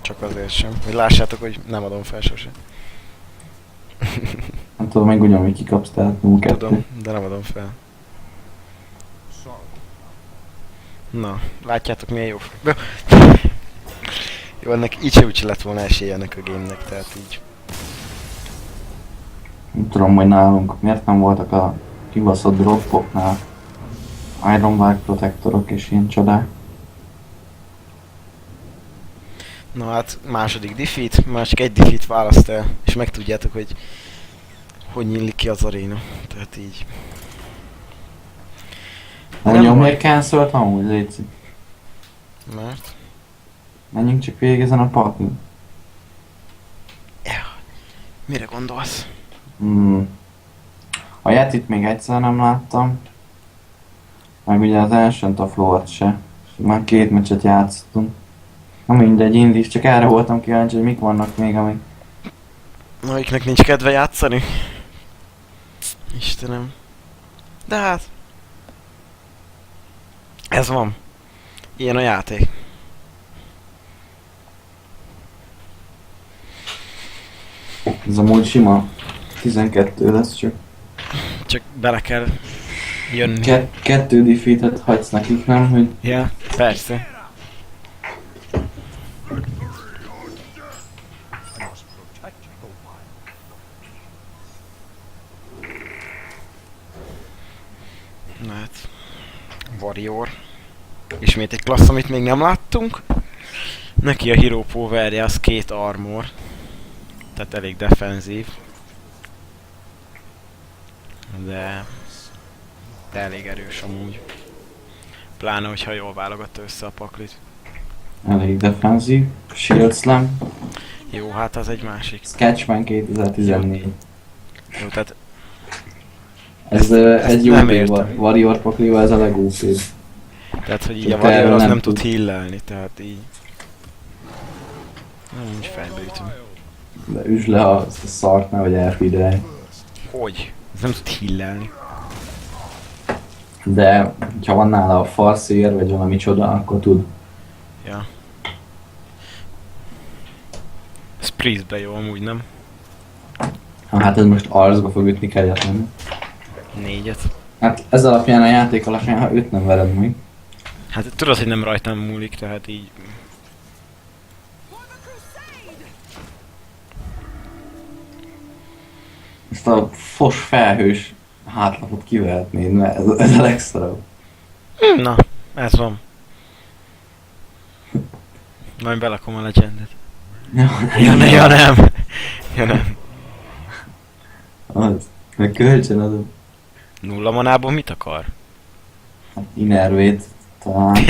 Csak azért sem. Hogy lássátok, hogy nem adom fel sose. Nem tudom, még ugyanúgy kikapsz, tehát 0-2. Tudom, de nem adom fel. Na, látjátok milyen jó. Jó, ennek így se úgy lett volna esélye ennek a game-nek, tehát így. Nem tudom, hogy nálunk miért nem voltak a kibaszott droppoknál Ironbark protektorok és ilyen csodák. Na hát, második defeat, már csak egy defeat választ el, és megtudjátok, hogy nyílik ki az aréna. Tehát így. Nem nyomják cancelt amúgy, létszik. Mert? Menjünk csak végig ezen a partin. Mire gondolsz? A Yetit még egyszer nem láttam. Meg ugye az Ancient of Lord se. Már 2 meccset játszottunk. Na mindegy, indíts, csak erre voltam kíváncsi, hogy mik vannak még, amik... Amiknek nincs kedve játszani. Istenem. De hát... Ez van. Ilyen a játék. Ez amúgy sima 12 lesz csak. Csak bele kell jönni. Kettő defeatet hagysz nekik, nem? Hogy Ja, persze. Na hát... Warrior. Ismét egy klassz, amit még nem láttunk. Neki a Hero Powerje az 2 armor. Tehát elég defenzív. De elég erős amúgy. Pláne, hogyha jól válogatta össze a paklit. elég defenzív. Shield Slam. Jó, hát az egy másik. Sketchman 2014. Jó, tehát Ez egy jó nem értem. Warrior paklival, ez a legúpibb. Tehát, hogy így Csak a Warrior erről az nem nem tud tud. healelni, tehát így... Nem, úgy fejbe ütöm. De üsd le a szart, nehogy elfidelj. Hogy? Ez nem tud healelni. De, ha van nála a farszér, vagy valami csoda, akkor tud. Ja. Ez Priestbe jó amúgy, nem? Hát ez most arzba fog ütni kegyetlenül. 4-et. Hát ez alapján, a játék alapján, ha őt nem vered meg. Hát tudod, hogy nem rajtam múlik, tehát így... Ezt a fos felhős hátlapot kivehetnéd, mert ez a legszarabb. Na, ez van. Majd belakom a legendet. Ja, ne, ja nem! Ja nem. Az. Meg kölcsön adom. 0 manából mit akar? Hát Innervét talán.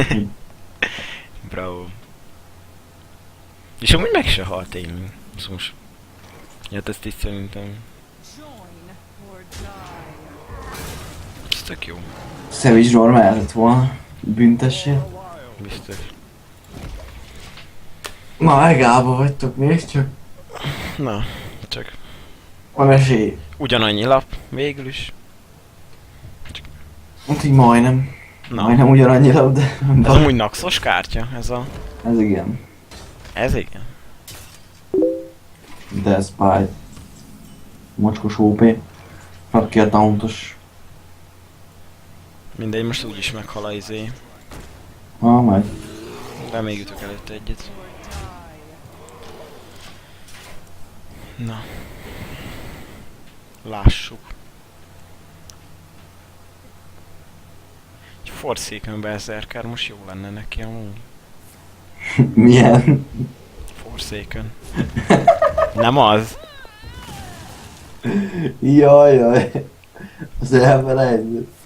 Bravo. És amúgy meg se halt tényleg. Szóval. Hát ezt így szerintem. Ez tök jó. Savage Roar mehetett volna. Büntessél. Biztos. Ma megállva vagytok, nézd csak. Na, csak Van esély. ugyanannyi lap, végül is. Hát így majdnem. Na, Majdnem ugyanannyi lap, de nem ez baj. amúgy Naxos kártya, ez a... Ez igen. Ez igen. De Spy. Mocskos OP. Rak ki a tauntos. Mindegy, most úgyis meghal a izé. Majd. De még ütök előtte egyet. Na. Lássuk. Egy Forsaken Berserker most jó lenne neki amúgy. Milyen? Forsaken. Nem az? Jaj. Az elfelejtett.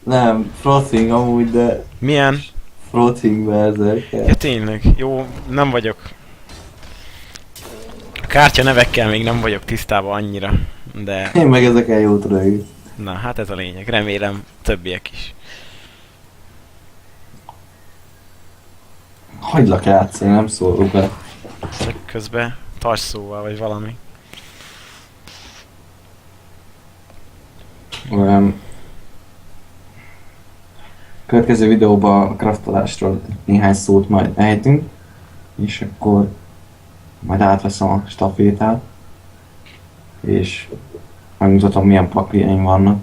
Nem, Frothing amúgy, de... Milyen? Frothing Berserker. Ja tényleg, jó, nem vagyok. A kártya nevekkel még nem vagyok tisztában annyira, de... Én meg ezekkel jót rögök. Na, hát ez a lényeg, remélem többiek is. Hagylak játszani, nem szólok be. Csak közben tarts szóval, vagy valami. Következő videóban a craftolásról néhány szót majd ejtünk, és akkor majd átveszem a stafétát, és megmutatom milyen pakliaim vannak.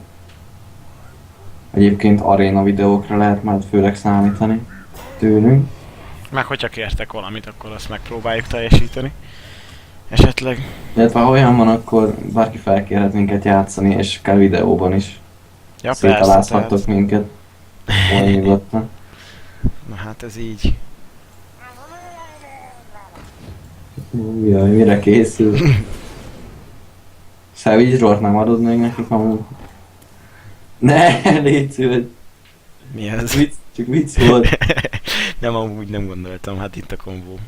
Egyébként aréna videókra lehet majd főleg számítani tőlünk. Meg hogyha kértek valamit, akkor azt megpróbáljuk teljesíteni. Esetleg. Illetve ha olyan van, akkor bárki felkérhet minket játszani, és akár videóban is Ja persze, szétalázhattok tehát. minket. Olyan nyugodtan. Na hát ez így. Jaj, mire készül? Savage Roar nem adod meg nekik amúgy? Ne, légy szíves. Mi ez? Vicc, csak vicc volt. Nem, amúgy nem gondoltam, hát itt a kombó.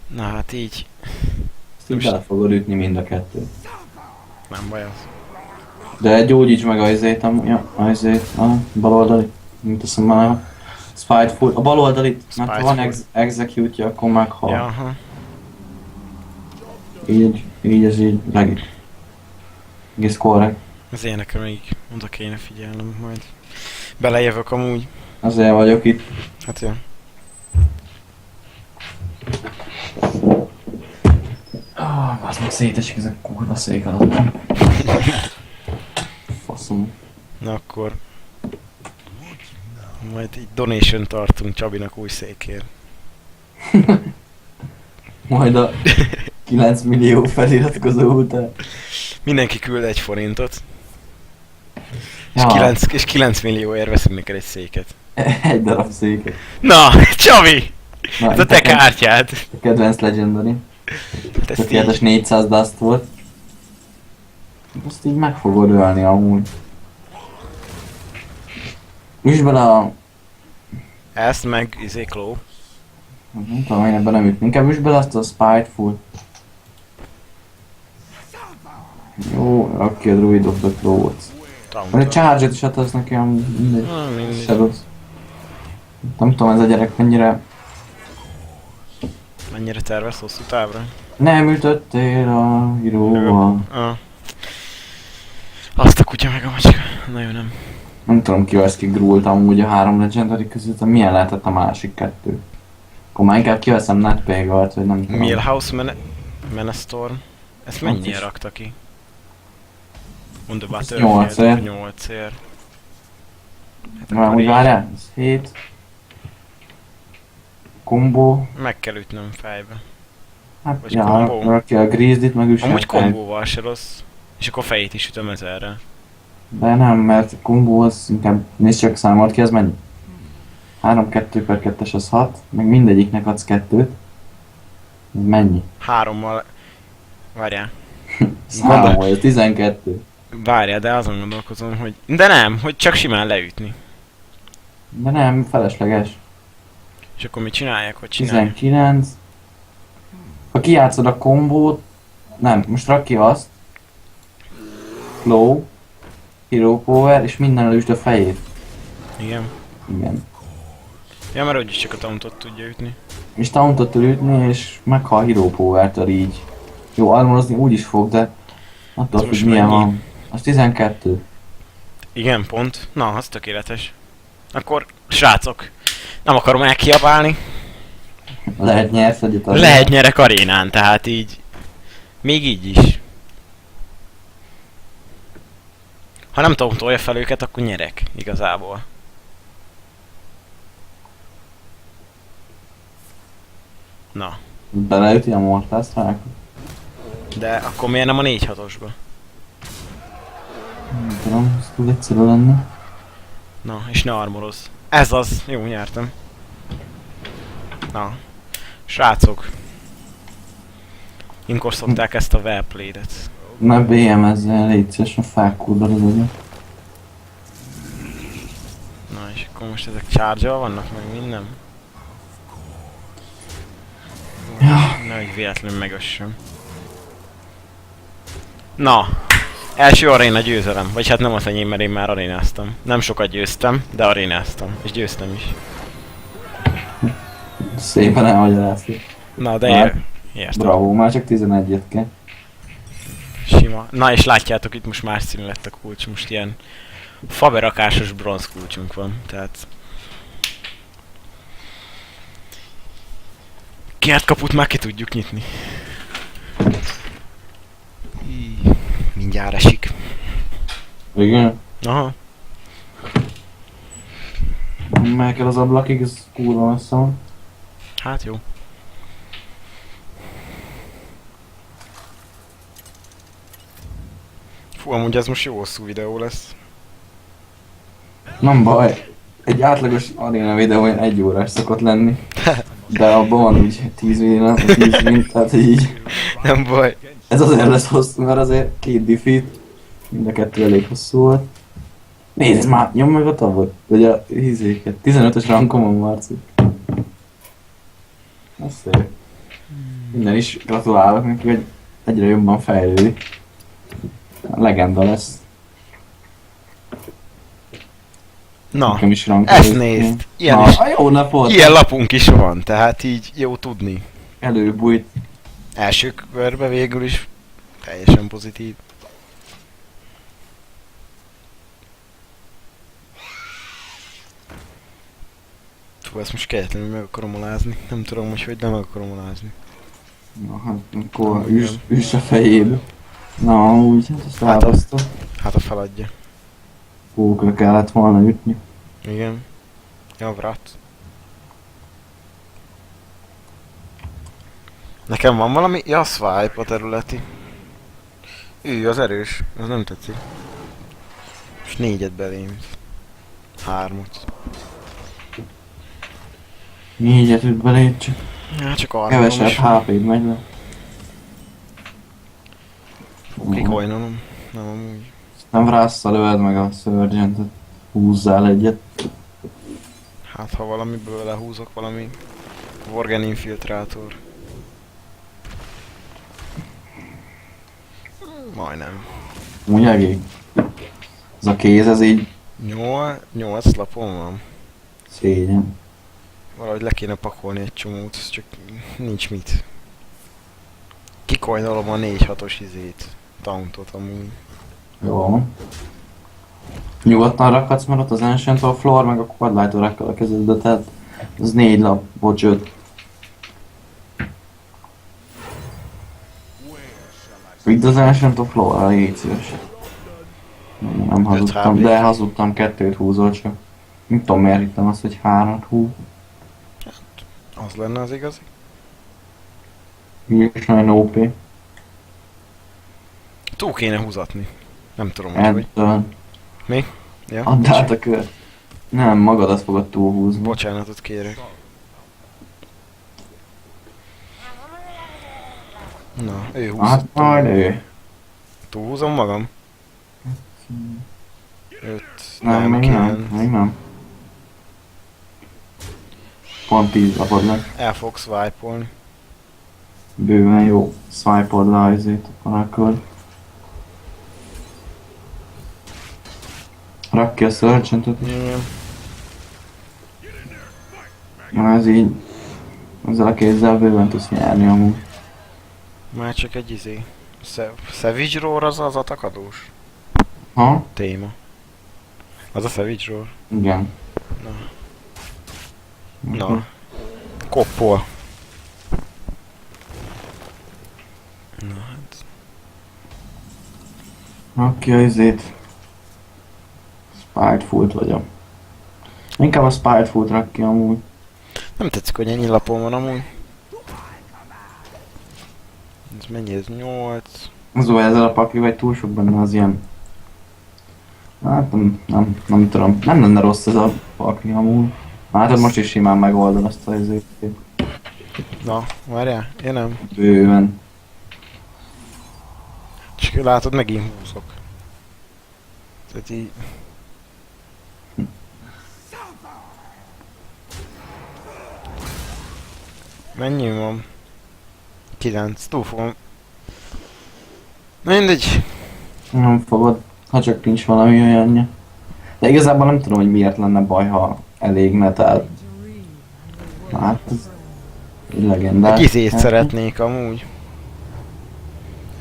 Na hát így. Ezt így bele fogod ütni mind a kettőt. Nem baj az. De gyógyíts meg a izét, a baloldali, mint teszem már. Spiteful. A bal oldalit, mert ha van Spiteful. execute-ja, akkor meghal. Ja, aha. Így ez így egész korrekt. Ezért nekem még oda kéne figyelnem majd. Belejövök amúgy. Azért vagyok itt. Hát ja. Az meg szétesik ezek kurva szék alatt. Faszom. Na akkor... Majd egy donation tartunk Csabinak új székért. Majd a 9 millió feliratkozó után. Mindenki küld 1 forintot. Ja, És 9 millióért veszünk neked egy széket. egy darab széket. Na, Csabi! Na, Ez a te kártyád! A kedvenc Legendary. Hát ezt Tökéletes így... 400 dust volt. Azt így meg fogod ölni amúgy. Üsd bele a... Ezt meg Claw. Nem tudom, én ebben nem üt. Inkább üsd bele azt a Spiteful. Jó, rak ki a Druid of the Claw-ot. Vagy a Charge-et is adsz nekem, mindegy. Mindegy. Se rossz. Nem tudom, ez a gyerek mennyire... Mennyire tervez hosszú távra? Nem ütöttél a híróval. Ah. Azt a kutya meg a macska. Na jó, nem. Nem tudom ki vesz ki Grult amúgy a 3 Legendary között, de milyen lehetett a másik 2. Akkor már inkább kiveszem Netpegalt, vagy nem tudom. Millhouse Menestorm. Ezt mennyire is. rakta ki? On the Ezt Battlefield 8-ért. 8-ért. Hát Már akkor úgy így várjál? Ez 7. Kombó. meg kell ütnöm fejbe. Hát Vagy ja, kombó. rakja a Greased-it, meg üssön Amúgy fel. kombóval se rossz. És akkor fejét is ütöm ezerre. De nem, mert a kombó az inkább, nézd csak számolt ki, az mennyi? 3-2/2-es az 6, meg mindegyiknek adsz 2-t. Ez mennyi? 3-mal... Várjál. Számolj, ez 12. Várjál, de azon gondolkozom, hogy... De nem, hogy csak simán leütni. De nem, felesleges. És akkor mit csinálják, hogy csinálják? 19. Ha kijátszod a kombót, nem, most rak ki azt. Flow, Hero Power, és minden üsd a fejét. Igen. Igen. Ja, mert úgyis csak a tauntot tudja ütni. És tauntot tud ütni, és meghal Hero Power-től így. Jó, armorozni úgy is fog, de attól Ez most függ milyen mennyi? van. Az 12. Igen, pont. Na, az tökéletes. Akkor, srácok, nem akarom elkiabálni. Lehet nyersz egyet az. Lehet nyerek arénán, tehát így... Még így is. Ha nem tauntolja fel őket, akkor nyerek, igazából. Na, Beleüti a Mortal Strike? de akkor miért nem a 4-6-osba? Nem tudom, ez túl egyszerű lenne. Na, és ne armorozz. Ez az, jó, nyertem. Na, srácok. Inkor szokták ezt a wellplay-et. Ne BM-ezzel, légy szíves, a felkúrdod az agyat. Na, és akkor most ezek charge-val vannak, meg minden? Ja. Nehogy véletlenül megössöm. Na, első aréna győzelem. Vagy hát nem az enyém, mert én már arénáztam. Nem sokat győztem, de arénáztam. És győztem is. Szépen elmagyaráztad. Na, de Hát, értem. Bravo, már csak 11-et kell. Sima. Na, és látjátok, itt most más színű lett a kulcs. Most ilyen faberakásos bronz kulcsunk van. Tehát... Kert kaput már ki tudjuk nyitni. Mindjárt esik. Igen? Aha. Meg kell az ablakig, ez kurva messze van. Hát jó. Fú, amúgy ez most jó hosszú videó lesz. Nem baj. Egy átlagos aréna videó olyan 1 órás szokott lenni. De abban van úgy 10 millió, 10 mint, tehát így. Nem baj. Ez azért lesz hosszú, mert azért 2 defeat. Mind a 2 elég hosszú volt. Nézd már, nyom meg a tabot. Vagy a hízéket. 15-ös rankom van, Marci. Ez szép. Minden is gratulálok neki, hogy egyre jobban fejlődik. Legenda lesz. Na, Nekem is ezt nézd! Ilyen, Na, is, jó napot! ilyen lapunk is van, tehát így jó tudni. Előbújt. Első körbe végül is teljesen pozitív. Fú, ezt most kegyetlenül meg akarom alázni. Nem tudom most, hogy nem akarom alázni. Na hát, akkor üss a fejébe. Na, úgy, hát ezt Hát elbaszta. Hát a feladja. Pókra kellett volna ütni. Igen. Ja, vrat. Nekem van valami? Ja, swipe a területi. Az erős. Az nem tetszik. És 4-et belém. 3-ot. 4-et üt beléd, csak Ja, csak arra kevesebb HP-d megy le. Kikoinolom. Nem amúgy. Nem rásszal löved meg a Surgentet. Húzzál egyet. Hát ha valamiből lehúzok valami Worgen infiltrátor. Majdnem. Úgy egész. Ez a kéz, ez így 8 lapon van. szégyen. Valahogy le kéne pakolni egy csomót, csak nincs mit. Kikoinolom a 4-6-os izét. Tauntot amúgy. Jó van. Nyugodtan rakhatsz, mert ott az Ancient of Floor, meg a Quadlightorakkal a kezedbe, tehát ez 4 lap, bocs 5. Vidd az Ancient of Floor-ra, légy szíves. Nem hazudtam, HB. de hazudtam, 2-t húzol csak. Nem tudom miért hittem azt, hogy 3-at húz. Az lenne az igazi. És nagyon OP. Túl kéne húzatni. Nem tudom, hogy hogy. Ettől. Mi? Ja, Add át a kör. Nem, magadat fogod túlhúzni. bocsánatot kérek. Na, ő húzott. Hát majd ő. Túlhúzom magam? 5, Nem, nem, még 9. nem, még nem. Pont 10 lapod meg. El fogok swipe-olni. Bőven jó. Swipe-od le azért, akkor. Rakd ki a Surgentet is. Igen. Na ez így. Ezzel a kézzel bőven tudsz nyerni amúgy. Már csak egy izé. Savage Roar az a takadós Ha? téma. Az a Savage Roar. Igen. Na. Koppol. Na hát. Rakj a izét. Spiteful-t vagyok. Inkább a Spiteful-t rak ki amúgy. Nem tetszik, hogy ennyi lapon van amúgy. Ez mennyi ez? 8. Azó ezzel a pakli vagy túl sok benne az ilyen. Hát nem tudom. Nem lenne rossz ez a pakli amúgy. Hát most is simán megoldom ezt az izét. Na, várjál, én nem. Bőven. Csak látod, megint húzok. Tehát így... Mennyi van? 9. Túl fogom. Na mindegy. Nem fogod, ha csak nincs valami olyanja. De igazából nem tudom, hogy miért lenne baj, ha elégne, tehát... Hát ez... Egy legendás. Egy izét Hát, szeretnék amúgy.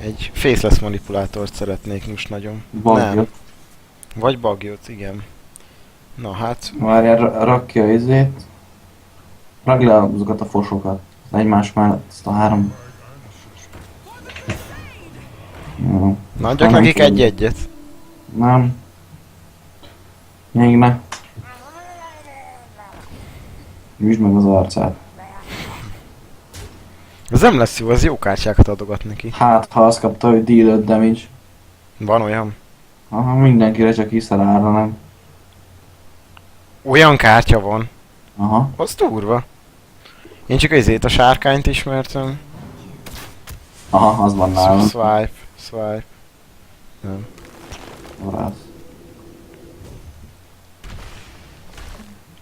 Egy faceless manipulátort szeretnék most nagyon. Bagyot. Nem. Vagy bagyot, igen. Na hát, Várjál, rakja izét. Rakd le azokat a fosokat. Egymás mellett, ezt a 3. Jó. na adjak Nem nekik tudom. egy-egyet. Nem. Még ne. Üsd meg az arcát. Ez nem lesz jó, az jó kártyákat adogat neki. Hát, ha azt kapta, hogy deal 5 damage. Van olyan. Aha, mindenkire csak Iszerára, nem? Olyan kártya van. Aha. Az durva. Én csak ezért a sárkányt ismertem. Aha, az van nálam. Swipe. Nem. Varász.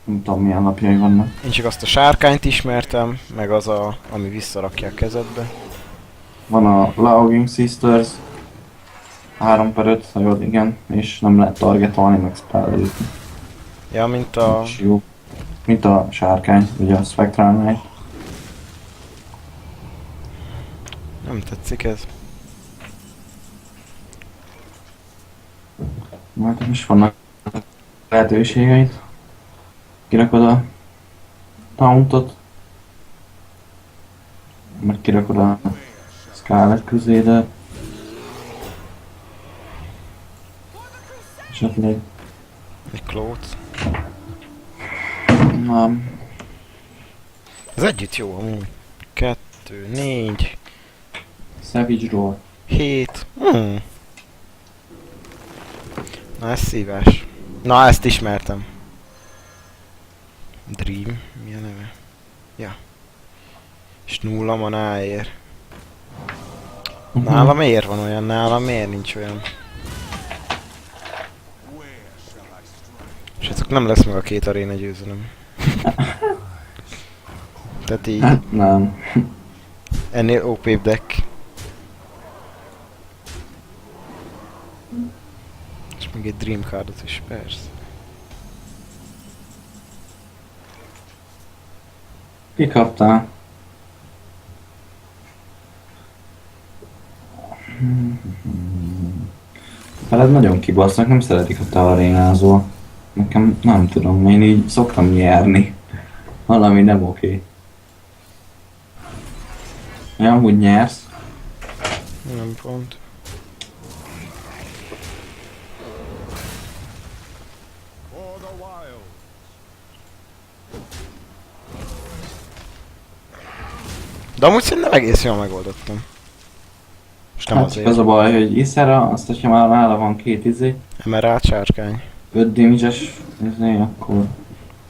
Nem tudom milyen lapjai vannak. Én csak azt a sárkányt ismertem, meg az a, ami visszarakja a kezedbe. Van a Laoging Sisters. 3/5, ha jól igen. És nem lehet targetolni, meg spellelni. Ja, mint a... És jó. Mint a sárkány, ugye a Spectral Knight. Nem tetszik ez. Majd is vannak lehetőségeid. Kirakod a Tauntot. Meg kirakod a Scarlet Crusader. Esetleg Egy klót. nem. Ez együtt jó amúgy. 2, 4, Savage Roar. 7. Na ez szívás. Na ezt ismertem. Dream. Mi a neve? Ja. És 0 manáért. Nálam miért van olyan? Nálam miért nincs olyan? Srácok, nem lesz meg a 2 aréna győzelem. Tehát így, Hát nem. ennél OP deck. És még egy Dream cardot is, persze. Ki kaptál? Veled nagyon kibasznak, nem szeretik, ha te arénázol. Nekem nem tudom, én így szoktam nyerni. Valami nem oké. Ja, úgy nyersz. Nem pont. For the wild. De amúgy szerintem egész jól megoldottam. És nem Hát csak azért. az a baj, hogy Iszera, azt hogyha már nála van 2 Emerald sárkány. 5 damage-es, akkor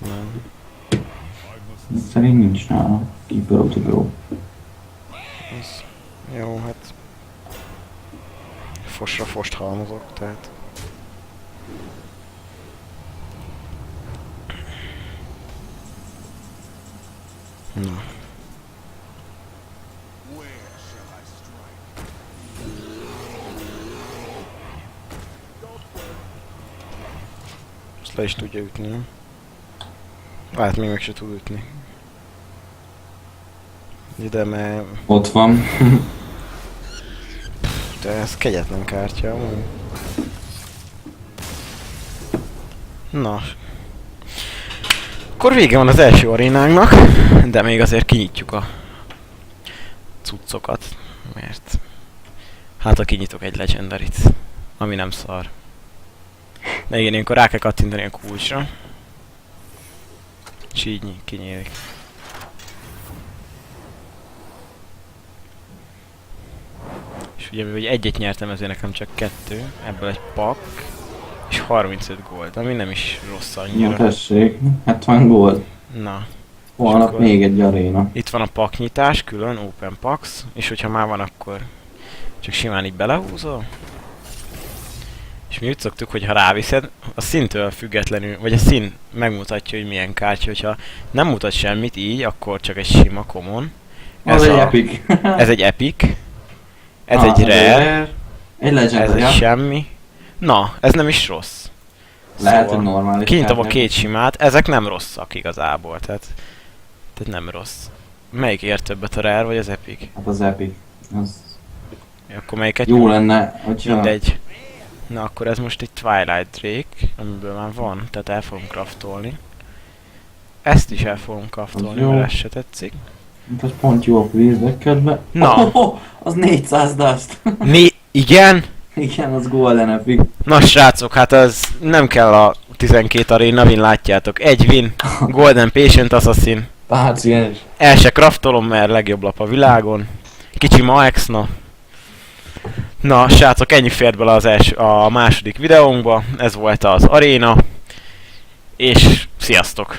Nem. szerint nincs nála. Keeper of the Grove. Ez... Jó, hát... Fosra fost halmozok, tehát... Na. Where shall I strike? Ezt le is tudja ütni, nem? Hát még meg se tud ütni. Ide, mert... Ott van. De ez kegyetlen kártya, amúgy. Na. Akkor vége van az első arénánknak, de még azért kinyitjuk a cuccokat, mert hát ha kinyitok egy legendarit, ami nem szar. De igen, ilyenkor rá kell kattintani a kulcsra. És így kinyílik. És ugye mivel egyet nyertem, ezért nekem csak 2, ebből egy pak, és 35 gold, ami nem is rossz Na annyira. tessék, 70 gold. Na, Holnap akkor- még egy aréna. itt van a paknyitás, külön, open packs, és hogyha már van, akkor csak simán így belehúzol. És mi úgy szoktuk, hogy ha ráviszed, a színtől függetlenül, vagy a szín megmutatja, hogy milyen kártya, hogyha nem mutat semmit így, akkor csak egy sima common. Az egy epic. Ez egy epic. Ez Ah, egy rare. Egy Ez legend, egy ja. semmi. Na, ez nem is rossz. Lehet, hogy normális. Kinyitom a kártya. 2 simát, ezek nem rosszak igazából, tehát nem rossz. Melyik ér többet, a rare vagy az epic? Hát az epic. Az Akkor melyiket jó lenne, hogyha... mindegy. Na akkor ez most egy Twilight Drake, amiből már van, tehát el fogom craftolni. Ezt is el fogom craftolni, jó. mert ez se tetszik. Hát az pont jó a quiz-dekkedbe. Na. Az 400 dust. Igen? Igen, az golden epic. Na srácok, hát az nem kell a 12 aréna win, látjátok. Egy win, Golden Patient Assassin. Páciens. El se craftolom, mert legjobb lap a világon. Kicsi ma exna. Na, srácok, ennyi fért bele a második videónkba. Ez volt az aréna. És sziasztok!